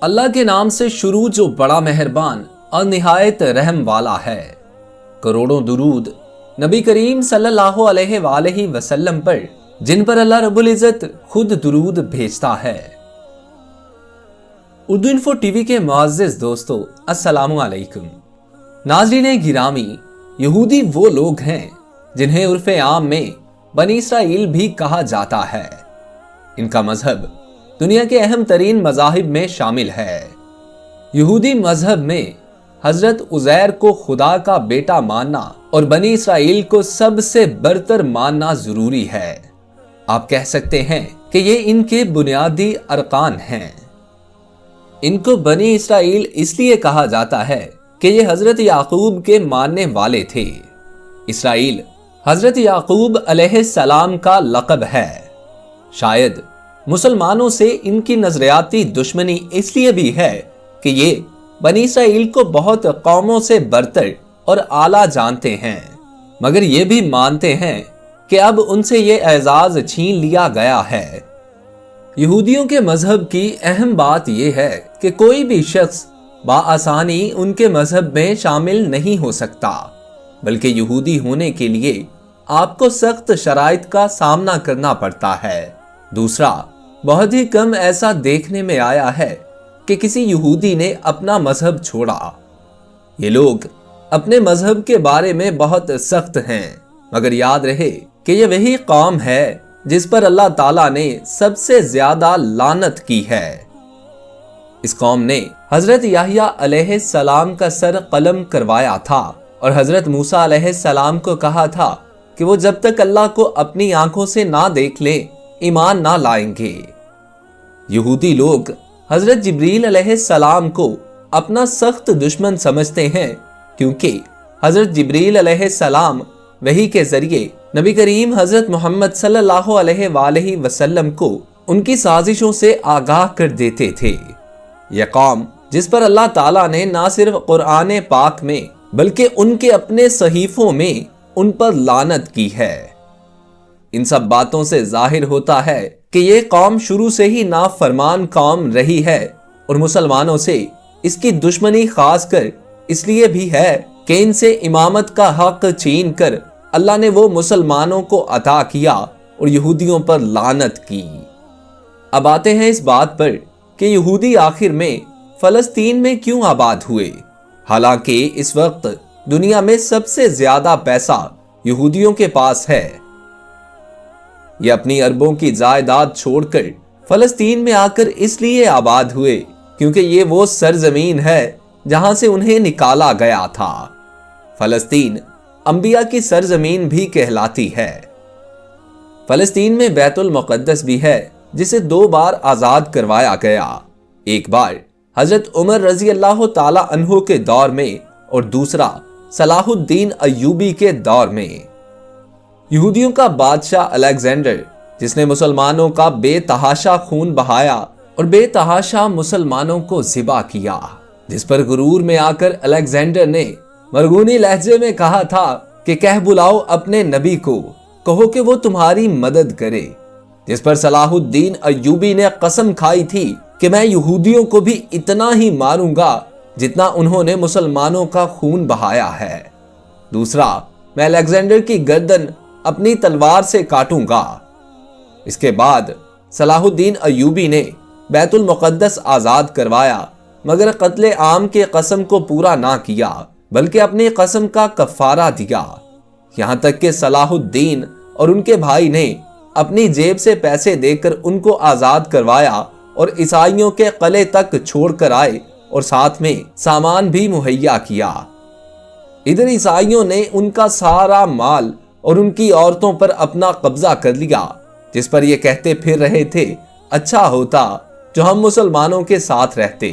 अल्लाह के नाम से शुरू जो बड़ा मेहरबान और निहायत रहम वाला है। करोड़ों दुरूद नबी करीम सल्लल्लाहु अलैहि वसल्लम पर, जिन पर अल्लाह रब्बुल इज़्ज़त खुद दुरूद भेजता है। उर्दू इन्फो टीवी के मुअज़्ज़िज़ दोस्तों, अस्सलामु अलैकुम। नाज़रीन गिरामी, यहूदी वो लोग हैं जिन्हें उर्फ़े आम में बनी इसराइल भी कहा जाता है। इनका मजहब दुनिया के अहम तरीन मज़ाहिब में शामिल है। यहूदी मजहब में हजरत उज़ैर को खुदा का बेटा मानना और बनी इसराइल को सबसे बरतर मानना जरूरी है। आप कह सकते हैं कि ये इनके बुनियादी अरकान हैं। इनको बनी इसराइल इसलिए कहा जाता है कि ये हजरत याकूब के मानने वाले थे। इसराइल हजरत याकूब अलैहिस्सलाम का लक़ब है। शायद मुसलमानों से इनकी नजरियाती दुश्मनी इसलिए भी है कि ये बनी इसराइल को बहुत कौमों से बरतर और आला जानते हैं, मगर ये भी मानते हैं कि अब उनसे ये एजाज छीन लिया गया है। यहूदियों के मजहब की अहम बात यह है कि कोई भी शख्स बाआसानी उनके मजहब में शामिल नहीं हो सकता, बल्कि यहूदी होने के लिए आपको सख्त शराइत का सामना करना पड़ता है। दूसरा, बहुत ही कम ऐसा देखने में आया है कि किसी यहूदी ने अपना मजहब छोड़ा। ये लोग अपने मजहब के बारे में बहुत सख्त हैं, मगर याद रहे कि ये वही कौम है जिस पर अल्लाह ताला ने सबसे ज्यादा लानत की है। इस कौम ने हजरत याहिया अलैहिस्सलाम का सर कलम करवाया था और हजरत मूसा अलैहिस्सलाम को कहा था कि वो जब तक अल्लाह को अपनी आंखों से ना देख ले ईमान ना लाएंगे। यहूदी लोग हजरत जिब्रील अलैहिस्सलाम को अपना सख्त दुश्मन समझते हैं, क्योंकि हजरत जिब्रील अलैहिस्सलाम वही के जरिए नबी करीम हजरत मोहम्मद सल्लल्लाहु अलैहि वसल्लम को उनकी साजिशों से आगाह कर देते थे। यह कौम जिस पर अल्लाह ताला ने ना सिर्फ कुरान पाक में बल्कि उनके अपने सहीफों में उन पर लानत की है। इन सब बातों से जाहिर होता है कि ये कौम शुरू से ही नाफरमान कौम रही है और मुसलमानों से इसकी दुश्मनी खास कर इसलिए भी है कि इनसे इमामत का हक छीन कर अल्लाह ने वो मुसलमानों को अता किया और यहूदियों पर लानत की। अब आते हैं इस बात पर कि यहूदी आखिर में फलस्तीन में क्यों आबाद हुए। हालांकि इस वक्त दुनिया में सबसे ज्यादा पैसा यहूदियों के पास है। ये अपनी अरबों की जायदाद छोड़कर फलस्तीन में आकर इसलिए आबाद हुए क्योंकि ये वो सरजमीन है जहां से उन्हें निकाला गया था। फलस्तीन अंबिया की सरजमीन भी कहलाती है। फलस्तीन में बैतुल मुक़द्दस भी है, जिसे 2 बार आजाद करवाया गया। एक बार हजरत उमर रजी अल्लाह ताला अन्हु के दौर में और दूसरा सलाहुद्दीन अय्यूबी के दौर में। यहूदियों का बादशाह अलेक्जेंडर, जिसने मुसलमानों का बेतहाशा खून बहाया और बेतहाशा मुसलमानों को ज़िबा किया, जिस पर गुरूर में आकर अलेक्जेंडर ने मरगूनी लहजे में कहा था कि कह बुलाओ अपने नबी को, कहो कि वो तुम्हारी मदद करे। जिस पर सलाहुद्दीन अय्यूबी ने कसम खाई थी कि मैं यहूदियों को भी इतना ही मारूंगा जितना उन्होंने मुसलमानों का खून बहाया है। दूसरा, मैं अलेक्जेंडर की गर्दन अपनी तलवार से काटूंगा। इसके बाद सलाहुद्दीन अय्यूबी ने बैतुल मुक़द्दस आजाद करवाया, मगर कत्ले आम के कसम को पूरा ना किया, बल्कि अपनी कसम का कफारा दिया। यहां तक कि सलाहुद्दीन और उनके भाई ने अपनी जेब से पैसे देकर उनको आजाद करवाया और ईसाइयों के किले तक छोड़कर आए और साथ में सामान भी मुहैया किया। इधर ईसाइयों ने उनका सारा माल और उनकी औरतों पर अपना कब्जा कर लिया, जिस पर ये कहते फिर रहे थे अच्छा होता जो हम मुसलमानों के साथ रहते।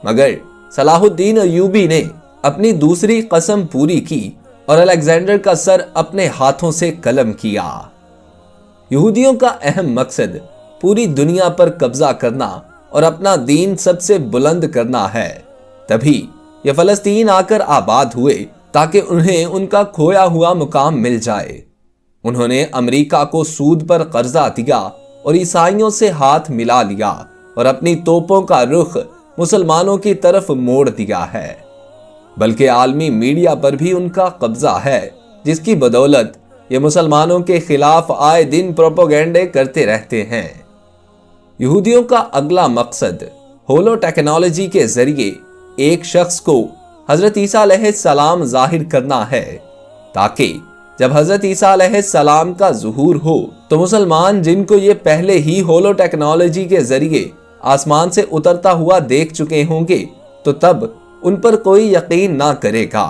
मगर सलाहुद्दीन अय्यूबी ने अपनी दूसरी कसम पूरी की और अलेक्जेंडर का सर अपने हाथों से कलम किया। यहूदियों का अहम मकसद पूरी दुनिया पर कब्जा करना और अपना दीन सबसे बुलंद करना है। तभी ये फलस्तीन आकर आबाद हुए ताकि उन्हें उनका खोया हुआ मुकाम मिल जाए। उन्होंने अमेरिका को सूद पर कर्जा दिया और ईसाइयों से हाथ मिला लिया और अपनी तोपों का रुख मुसलमानों की तरफ मोड़ दिया है, बल्कि आलमी मीडिया पर भी उनका कब्जा है, जिसकी बदौलत ये मुसलमानों के खिलाफ आए दिन प्रोपेगेंडे करते रहते हैं। यहूदियों का अगला मकसद होलो टेक्नोलॉजी के जरिए एक शख्स को हजरत ईसा अलैहिस्सलाम जाहिर करना है, ताकि जब हजरत ईसा अलैहिस्सलाम का ज़ुहूर हो तो मुसलमान जिनको ये पहले ही होलो टेक्नोलॉजी के जरिए आसमान से उतरता हुआ देख चुके होंगे, तो तब उन पर कोई यकीन ना करेगा,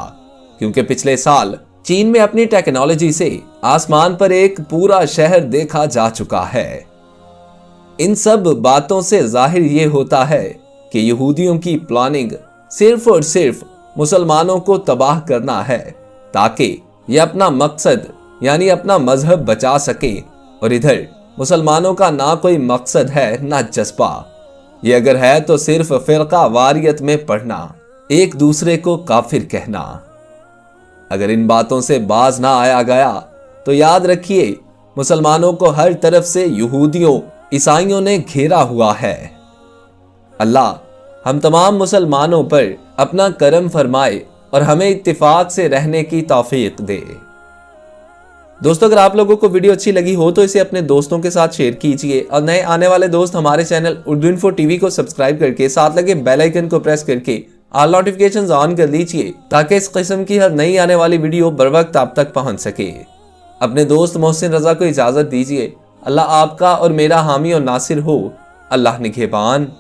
क्योंकि पिछले साल चीन में अपनी टेक्नोलॉजी से आसमान पर एक पूरा शहर देखा जा चुका है। इन सब बातों से जाहिर ये होता है कि यहूदियों की प्लानिंग सिर्फ और सिर्फ मुसलमानों को तबाह करना है, ताकि ये अपना मकसद यानी अपना मजहब बचा सके, और इधर मुसलमानों का ना कोई मकसद है ना जज्बा। ये अगर है तो सिर्फ फिरका वारियत में पढ़ना, एक दूसरे को काफिर कहना। अगर इन बातों से बाज ना आया गया तो याद रखिए, मुसलमानों को हर तरफ से यहूदियों ईसाइयों ने घेरा हुआ है। अल्लाह हम तमाम मुसलमानों पर अपना करम फरमाए और हमें इत्तिफाक से रहने की तौफीक दे। दोस्तों, अगर आप लोगों को वीडियो अच्छी लगी हो तो इसे अपने दोस्तों के साथ शेयर कीजिए, और नए आने वाले दोस्त हमारे चैनल उर्दू इन्फो टीवी को सब्सक्राइब करके साथ लगे बेल आइकन को प्रेस करके ऑल नोटिफिकेशंस ऑन कर लीजिए, ताकि इस किस्म की हर नई आने वाली वीडियो बर वक्त आप तक पहुंच सके। अपने दोस्त मोहसिन रजा को इजाजत दीजिए। अल्लाह आपका और मेरा हामी और नासिर हो। अल्लाह निगहबान।